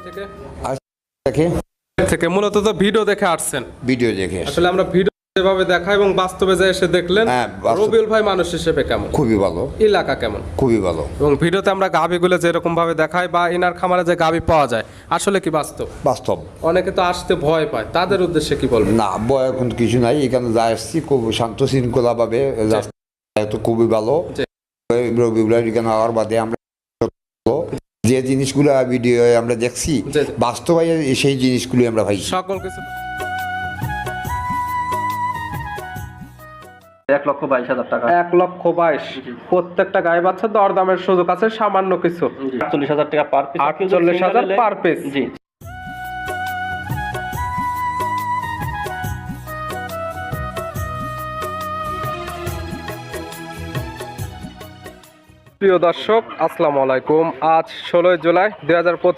থেকে আজ দেখে থেকে মূলত তো ভিডিও দেখে আসছেন। ভিডিও দেখে আসলে আমরা ভিডিও যেভাবে দেখা এবং বাস্তবে যে এসে দেখলেন, হ্যাঁ, রবিউল ভাই মানুষ হিসেবে কেমন, খুবই ভালো, এলাকা কেমন, খুবই ভালো। এবং ভিডিওতে আমরা গাভীগুলো যেরকম ভাবে দেখাই বা ইনার খামারে যে গাভী পাওয়া যায় আসলে কি বাস্তব? বাস্তব অনেকে তো আসতে ভয় পায়, তাদের উদ্দেশ্যে কি বলবেন? না, ভয় এখন কিছু নাই। এখানে যা আসছি খুব শান্ত শৃঙ্খলা ভাবে তো খুবই ভালো। জি। রবিবার এখানে হওয়ার বাদে আমরা যে জিনিসগুলো ভিডিও আমরা দেখছি জি। বাস্তবে সেই জিনিসগুলো আমরা পাইছি। সকল কিছু 1,22,000 টাকা। 1,22,000 প্রত্যেকটা গায়ে বাচ্চা দরদামের সুযোগ আছে সামান্য কিছু। 48,000 টাকা পার পিস। 48,000 per piece. জি। প্রিয় দর্শক আসসালামু আলাইকুম। আজ 16 জুলাই 2025